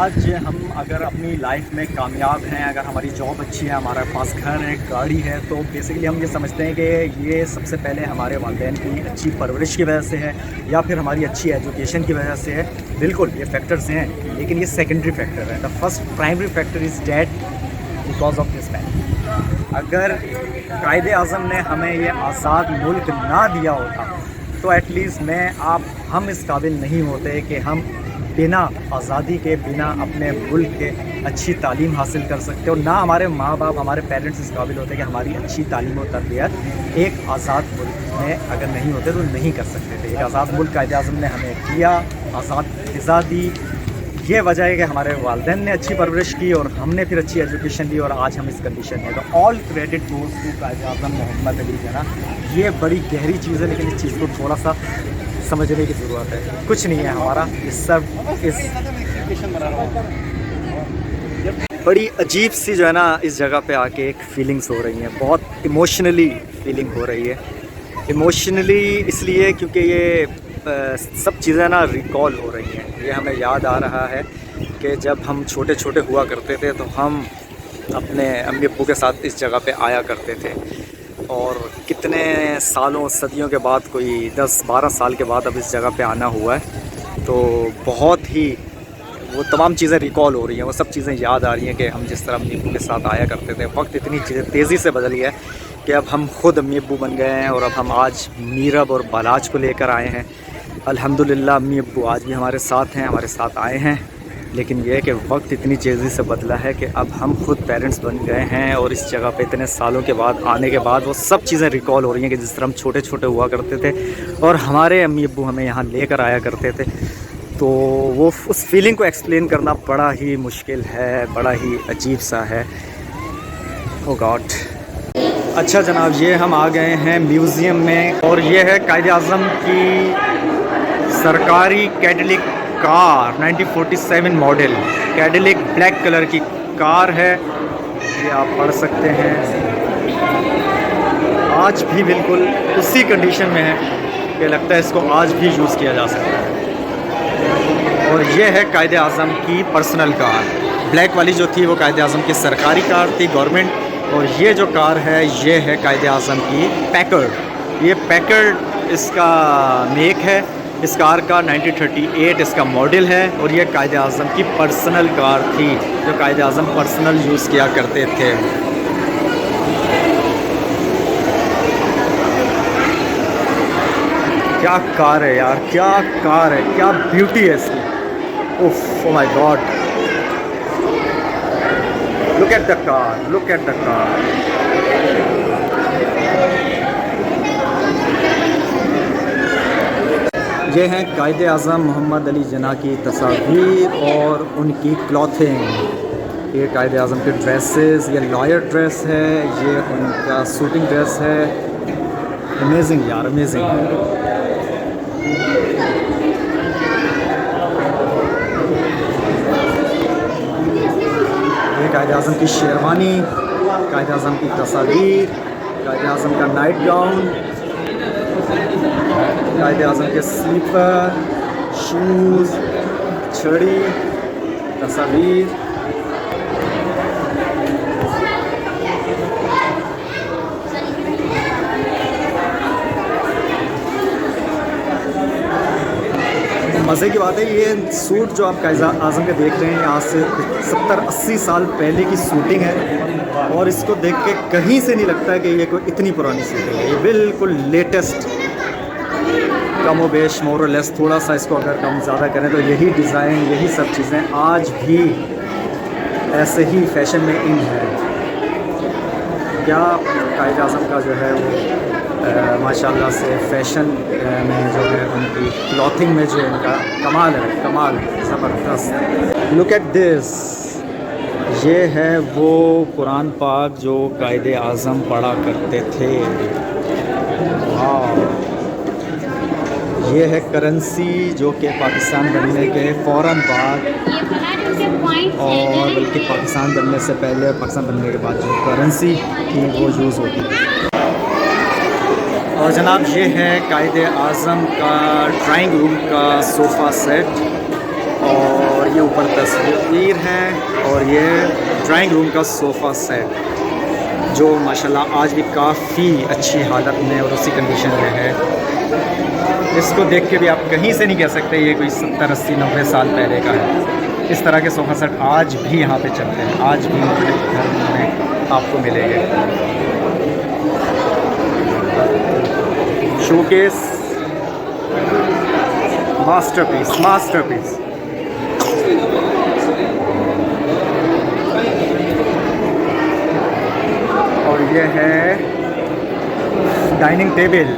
आज हम अगर अपनी लाइफ में कामयाब हैं, अगर हमारी जॉब अच्छी है, हमारे पास घर है, गाड़ी है, तो बेसिकली हम ये समझते हैं कि ये सबसे पहले हमारे वालिदैन की अच्छी परवरिश की वजह से है या फिर हमारी अच्छी एजुकेशन की वजह से है। बिल्कुल ये फैक्टर्स हैं, लेकिन ये सेकेंडरी फैक्टर है। The first primary factor is that because of this man. अगर कायदे आज़म ने हमें ये आज़ाद मुल्क ना दिया होता तो एटलीस्ट हम इस काबिल नहीं होते कि हम बिना आज़ादी के, बिना अपने मुल्क के अच्छी तालीम हासिल कर सकते, और ना हमारे माँ बाप, हमारे पेरेंट्स इस काबिल होते कि हमारी अच्छी तालीम और तरबियत एक आज़ाद मुल्क में अगर नहीं होते तो नहीं कर सकते थे। एक आज़ाद मुल्क कायदे आज़म ने हमें किया, आज़ाद फ़िज़ा दी। ये वजह है कि हमारे वालिदैन ने अच्छी परवरिश की और हमने फिर अच्छी एजुकेशन दी और आज हम इस कंडीशन में। तो ऑल क्रेडिट गोज़ टू कायदे आज़म मोहम्मद अली जिन्ना। ये बड़ी गहरी चीज़ है, लेकिन इस चीज़ को थोड़ा सा समझने की ज़रूरत है। कुछ नहीं है हमारा, ये सब इस बड़ी अजीब सी जो है ना, इस जगह पे आके एक फ़ीलिंग्स हो रही हैं, बहुत इमोशनली फीलिंग हो रही है। इमोशनली इसलिए क्योंकि ये सब चीज़ें ना रिकॉल हो रही हैं। ये हमें याद आ रहा है कि जब हम छोटे छोटे हुआ करते थे तो हम अपने अम्मी अब्बू के साथ इस जगह पे आया करते थे, और कितने सालों सदियों के बाद, कोई 10-12 साल के बाद अब इस जगह पे आना हुआ है। तो बहुत ही वो तमाम चीज़ें रिकॉल हो रही हैं, वो सब चीज़ें याद आ रही हैं कि हम जिस तरह अम्मी अब्बू के साथ आया करते थे। वक्त इतनी चीज़ें तेज़ी से बदल गया है कि अब हम खुद अम्मी अब्बू बन गए हैं, और अब हम आज मीरब और बालाज को लेकर आए हैं। अल्हम्दुलिल्लाह अम्मी अब्बू आज भी हमारे साथ हैं, हमारे साथ आए हैं। लेकिन यह है कि वक्त इतनी तेज़ी से बदला है कि अब हम खुद पेरेंट्स बन गए हैं, और इस जगह पे इतने सालों के बाद आने के बाद वो सब चीज़ें रिकॉल हो रही हैं कि जिस तरह हम छोटे छोटे हुआ करते थे और हमारे अम्मी अब्बू हमें यहाँ लेकर आया करते थे। तो वो उस फीलिंग को एक्सप्लेन करना बड़ा ही मुश्किल है, बड़ा ही अजीब सा है। ओ गॉड। अच्छा जनाब, ये हम आ गए हैं म्यूज़ियम में, और ये है कायदे आज़म की सरकारी कैटलिक कार 1947 मॉडल। कैडिलिक ब्लैक कलर की कार है, ये आप पढ़ सकते हैं। आज भी बिल्कुल उसी कंडीशन में है कि लगता है इसको आज भी यूज़ किया जा सकता है। और ये है कायदे आज़म की पर्सनल कार। ब्लैक वाली जो थी वो कायदे आज़म की सरकारी कार थी, गवर्नमेंट। और ये जो कार है ये है कायदे आज़म की पैकर्ड। ये पैकर्ड इसका मेक है। इस कार का 1938 इसका मॉडल है, और ये कायदे आज़म की पर्सनल कार थी जो कायदे आज़म पर्सनल यूज़ किया करते थे। क्या कार है यार, क्या कार है, क्या ब्यूटी है इसकी। उफ, oh my God, look at the car, look at the car. ये हैं कायदे आज़म मोहम्मद अली जिन्ना की तस्वीर और उनकी क्लॉथिंग। ये कायदे आज़म के ड्रेसेस, ये लॉयर ड्रेस है, ये उनका शूटिंग ड्रेस है। अमेजिंग यार, अमेजिंग। ये कायदे आज़म की शेरवानी, कायदे आज़म की तस्वीर, कायदे आज़म का नाइट गाउन, कायदे आज़म के स्लीपर, शूज़, छड़ी, तस्वीर। मज़े की बात है, ये सूट जो आप कायदे आज़म के देख रहे हैं, यहाँ से 70-80 साल पहले की शूटिंग है, और इसको देख के कहीं से नहीं लगता कि ये कोई इतनी पुरानी शूटिंग है। ये बिल्कुल लेटेस्ट, कम व बेश, मोर और लेस, थोड़ा सा इसको अगर कम ज़्यादा करें तो यही डिज़ाइन, यही सब चीज़ें आज भी ऐसे ही फैशन में इन है। क्या कायदे आज़म का जो है वो माशाल्लाह से फैशन में जो है, उनकी क्लॉथिंग में जो है इनका कमाल है, कमाल, ज़बरदस्त। लुक एट दिस, ये है वो कुरान पाक जो कायदे आज़म पढ़ा करते थे। वाह। ये है करेंसी जो कि पाकिस्तान बनने के फ़ौरन बाद, और बल्कि पाकिस्तान बनने से पहले और पाकिस्तान बनने के बाद जो करेंसी थी वो यूज़ होती है। और जनाब ये है कायदे आज़म का ड्राइंग रूम का सोफ़ा सेट, और ये ऊपर तस्वीर है और ये ड्राइंग रूम का सोफ़ा सेट जो माशाल्लाह आज भी काफ़ी अच्छी हालत में और उसी कंडीशन में है। इसको देख के भी आप कहीं से नहीं कह सकते ये कोई 70, 80, 90 साल पहले का है। इस तरह के सोफ़ा सेट आज भी यहाँ पे चलते हैं, आज भी घर में आपको मिलेंगे। Showcase, masterpiece, masterpiece. और ये है डाइनिंग टेबल।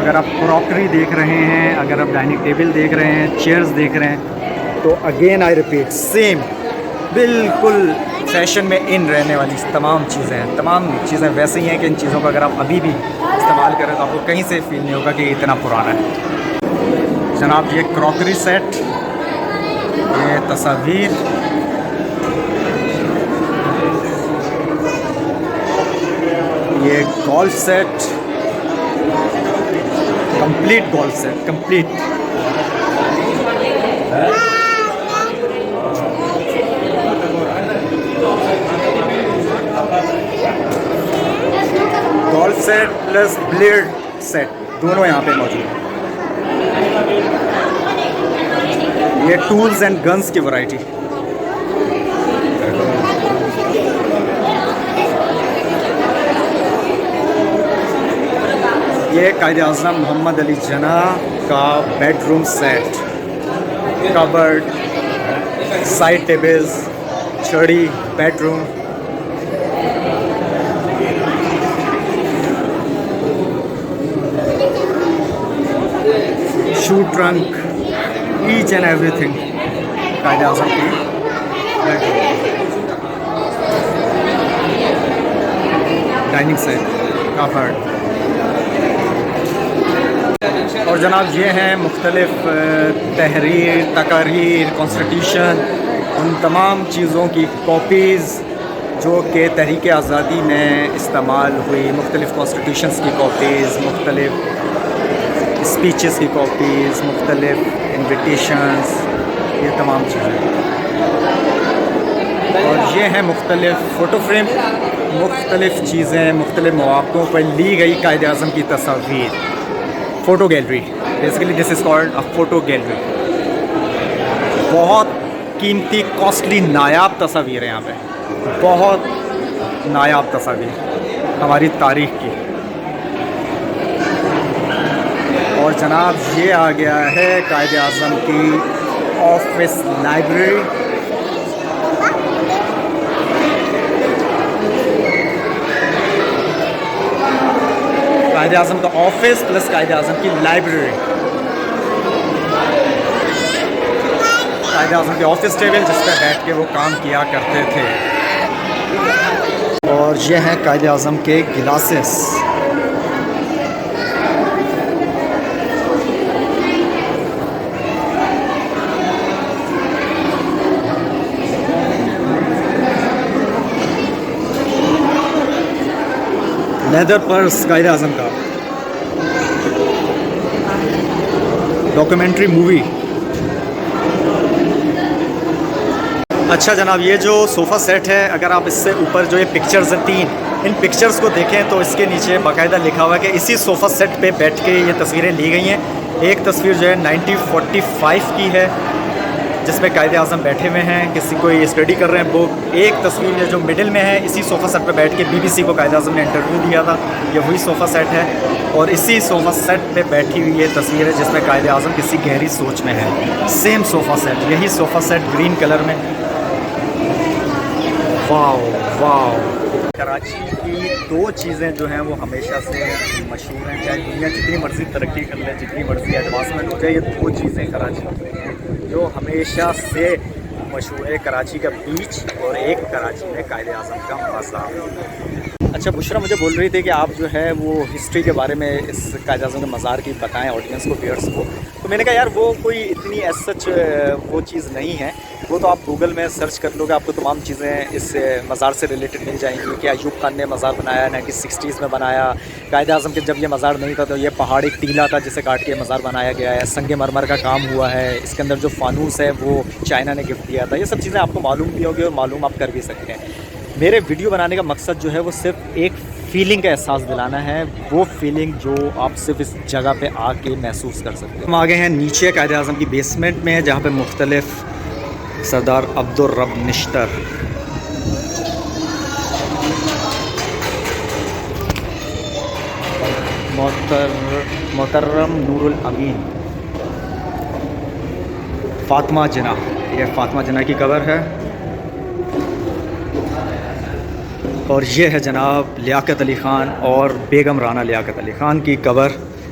अगर आप क्रॉकरी देख रहे हैं, अगर आप डाइनिंग टेबल देख रहे हैं, चेयर्स देख रहे हैं, तो अगेन आई रिपीट सेम, बिल्कुल फैशन में इन रहने वाली तमाम चीज़ें हैं। तमाम चीज़ें वैसे ही हैं कि इन चीज़ों को अगर आप अभी भी इस्तेमाल करें तो आपको कहीं से फील नहीं होगा कि इतना पुराना है। जनाब ये क्रॉकरी सेट, ये तस्वीर, ये golf set, complete golf set, complete. Golf set plus blade set दोनों यहाँ पे मौजूद हैं। ये टूल्स एंड गन्स की वैरायटी। ये कायद-ए-आज़म मोहम्मद अली जना का bedroom set, cupboard, side tables, छड़ी, bedroom. Shoe trunk, each and everything Quaid-e-Azam की डाइनिंग सेट, कबर्ड। और जनाब ये हैं मुख्तलिफ़ तहरीर, तकारीर, कॉन्स्टिट्यूशन, उन तमाम चीज़ों की कॉपीज़ जो कि तहरीक आज़ादी में इस्तेमाल हुई। मुख्तलिफ़ कॉन्स्टिट्यूशंस की कॉपीज़, मुख्तलिफ़ स्पीचेस की कॉपीज़, मुख्तलिफ़ इन्विटेशंस, ये तमाम चीज़ें। और ये हैं मुख्तलिफ़ फ़ोटो फ्रेम, मुख्तलिफ़ चीज़ें मुख्तलिफ़ मौक़ों पर ली गई कायद-ए-आज़म की तस्वीर। Photo gallery, basically this is called a photo gallery. बहुत कीमती, कॉस्टली, नायाब तस्वीर है यहाँ पे, बहुत नायाब तस्वीर हमारी तारीख़ की। और जनाब ये आ गया है कायद-ए-आज़म की ऑफिस लाइब्रेरी। कायद-ए-आज़म का ऑफिस प्लस कायद-ए-आज़म की लाइब्रेरी। कायद-ए-आज़म के ऑफिस टेबल जिस पर बैठ के वो काम किया करते थे। और ये हैं कायद-ए-आज़म के गिलासेस। लेदर पर्स कायद-ए-आज़म का। Documentary movie. अच्छा जनाब ये जो सोफ़ा सेट है, अगर आप इससे ऊपर जो ये पिक्चर्स हैं 3, इन पिक्चर्स को देखें तो इसके नीचे बाकायदा लिखा हुआ है कि इसी सोफ़ा सेट पे बैठ के ये तस्वीरें ली गई हैं। एक तस्वीर जो है 1945 की है जिसमें कायद-ए-आज़म बैठे हुए हैं, किसी को ये स्टडी कर रहे हैं बुक। एक तस्वीर है जो मिडिल में है, इसी सोफ़ा सेट पे बैठ के BBC को कायद-ए-आज़म ने इंटरव्यू दिया था, ये वही सोफ़ा सेट है। और इसी सोफ़ा सेट पे बैठी हुई ये तस्वीर है जिसमें कायद-ए-आज़म किसी गहरी सोच में है। सेम सोफ़ा सेट, यही सोफ़ा सेट ग्रीन कलर में। Wow wow. कराची की 2 चीज़ें जो हैं वो हमेशा से मशहूर हैं, चाहे दुनिया जितनी मर्ज़ी तरक्की कर ले, जितनी मर्ज़ी एडवांसमेंट हो जाए, ये 2 चीज़ें कराची की जो हमेशा से मशहूर है। कराची का बीच और एक कराची में कायद-ए-आज़म का मज़ार। अच्छा, बुशरा मुझे बोल रही थी कि आप जो है वो हिस्ट्री के बारे में इस कायद-ए-आज़म के मज़ार की बताएं ऑडियंस को, व्यूअर्स को। तो मैंने कहा यार वो कोई इतनी एज सच वो चीज़ नहीं है, वो तो आप गूगल में सर्च कर लोगे, आपको तमाम चीज़ें इस मज़ार से रिलेटेड मिल जाएंगी कि अयूब खान ने मज़ार बनाया 1960s में बनाया। कायद-ए-आज़म के जब ये मज़ार नहीं था तो ये पहाड़ एक टीला था जिसे काट के मज़ार बनाया गया है। संगे मरमर का काम हुआ है, इसके अंदर जो फानूस है वो चाइना ने गिफ्ट दिया था। ये सब चीज़ें आपको मालूम भी होगी और मालूम आप कर भी सकते हैं। मेरे वीडियो बनाने का मकसद जो है वो सिर्फ एक फ़ीलिंग का एहसास दिलाना है, वो फीलिंग जो आप सिर्फ इस जगह पे आके महसूस कर सकते हैं। हम आ गए हैं नीचे कायद-ए-आज़म की बेसमेंट में, जहाँ पे मुख्तलिफ सरदार अब्दुर रब निश्तर, मोहतरम नूरुल अमीन, फ़ातिमा जिना, ये फ़ातिमा जिना की कब्र है। और ये है जनाब लियाकत अली ख़ान और बेगम राना लियाकत अली ख़ान की कब्र,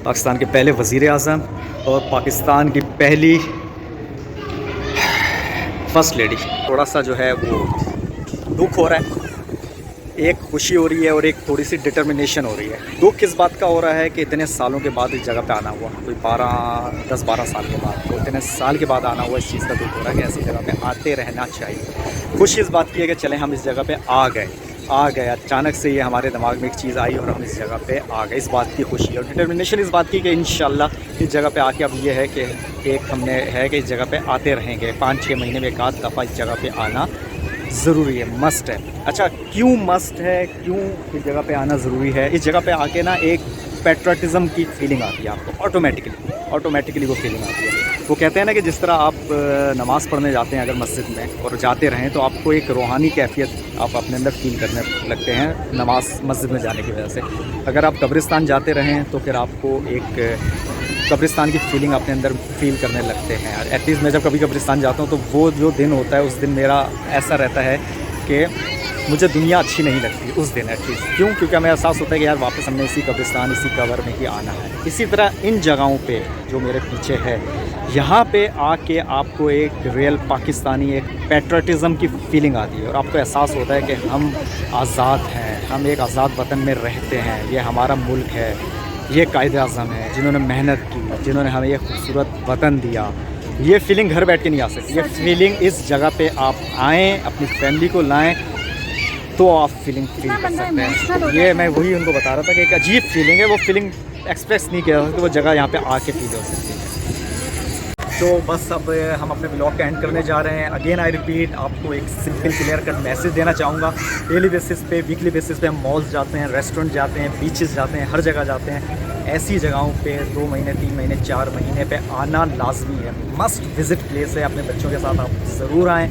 पाकिस्तान के पहले वज़ीर आज़म और पाकिस्तान की पहली फ़र्स्ट लेडी। थोड़ा सा जो है वो दुख हो रहा है, एक खुशी हो रही है और एक थोड़ी सी डिटर्मिनेशन हो रही है। दुख किस बात का हो रहा है कि इतने सालों के बाद इस जगह पे आना हुआ, कोई 10-12 साल के बाद, तो इतने साल के बाद आना हुआ, इस चीज़ का दुख हो रहा है कि ऐसी जगह पे आते रहना चाहिए। खुशी इस बात की है कि चलें हम इस जगह पे आ गए, अचानक से ये हमारे दिमाग में एक चीज़ आई और हम इस जगह पे आ गए, इस बात की खुशी है। और डिटर्मिनेशन इस बात की कि इंशाल्लाह इस जगह पे आके अब ये है कि एक हमने है कि इस जगह पे आते रहेंगे, 5-6 महीने में एक आध दफ़ा इस जगह पे आना ज़रूरी है, मस्ट है। अच्छा, क्यों मस्ट है, क्यों इस जगह पे आना ज़रूरी है? इस जगह पे आके ना एक पैट्रियटिज़म की फीलिंग आती है आपको, ऑटोमेटिकली वो फीलिंग आती है। वो कहते हैं ना कि जिस तरह आप नमाज़ पढ़ने जाते हैं अगर मस्जिद में और जाते रहें तो आपको एक रूहानी कैफियत आप अपने अंदर फ़ील करने लगते हैं नमाज़ मस्जिद में जाने की वजह से। अगर आप कब्रिस्तान जाते रहें तो फिर आपको एक कब्रिस्तान की फ़ीलिंग अपने अंदर फ़ील करने लगते हैं। एटलीस्ट मैं जब कभी कब्रिस्तान जाता हूँ तो वो जो दिन होता है उस दिन मेरा ऐसा रहता है कि मुझे दुनिया अच्छी नहीं लगती उस दिन एटलीस्ट। क्यों? क्योंकि हमें एहसास होता है कि यार वापस हमने इसी कब्रिस्तान, इसी कब्र में ही आना है। इसी तरह इन जगहों पे जो मेरे पीछे है, यहाँ पे आके आपको एक रियल पाकिस्तानी, एक पैट्रियटिज़म की फ़ीलिंग आती है और आपको एहसास होता है कि हम आज़ाद हैं, हम एक आज़ाद वतन में रहते हैं, ये हमारा मुल्क है, ये कायद-ए-आज़म है जिन्होंने मेहनत की, जिन्होंने हमें ये खूबसूरत वतन दिया। ये फ़ीलिंग घर बैठ के नहीं आ सकती, ये फ़ीलिंग इस जगह पे आप आएँ, अपनी फैमिली को लाएँ तो आप फील कर सकते हैं। ये मैं वही उनको बता रहा था कि एक अजीब फीलिंग है, वो फीलिंग एक्सप्रेस नहीं किया सकती, वो जगह यहाँ पे आके फील हो सकती है। तो बस अब हम अपने ब्लॉग का एंड करने जा रहे हैं। अगेन आई रिपीट, आपको एक सिंपल क्लियर कट मैसेज देना चाहूँगा। डेली बेसिस पे, वीकली बेसिस पे हम मॉल्स जाते हैं, रेस्टोरेंट जाते हैं, बीचेस जाते हैं, हर जगह जाते हैं। ऐसी जगहों पे 2 महीने, 3 महीने, 4 महीने पे आना लाजमी है, मस्ट विज़िट प्लेस है। अपने बच्चों के साथ आप ज़रूर आएँ।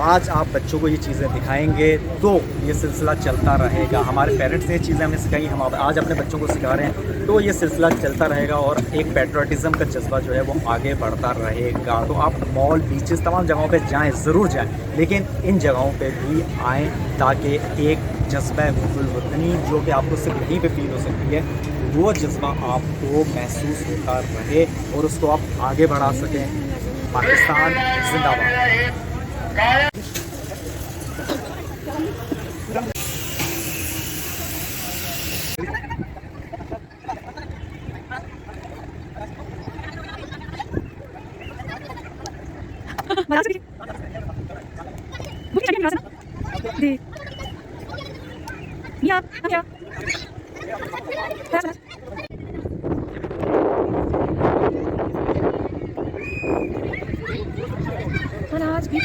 आज आप बच्चों को ये चीज़ें दिखाएंगे तो ये सिलसिला चलता रहेगा। हमारे पेरेंट्स ने ये चीज़ें हमें सिखाई, हम आज अपने बच्चों को सिखा रहे हैं, तो ये सिलसिला चलता रहेगा और एक पैट्रियटिज़म का जज्बा जो है वो आगे बढ़ता रहेगा। तो आप मॉल, बीचेस, तमाम जगहों पे जाएं, ज़रूर जाएं, लेकिन इन जगहों पे भी आएँ ताकि एक जज्बा हुब्बुल वतनी जो कि आपको सिर्फ यहीं पे फील हो सकती है, वो जज्बा आपको महसूस होता रहे और उसको आप आगे बढ़ा सकें। पाकिस्तान जिंदाबाद। आज भी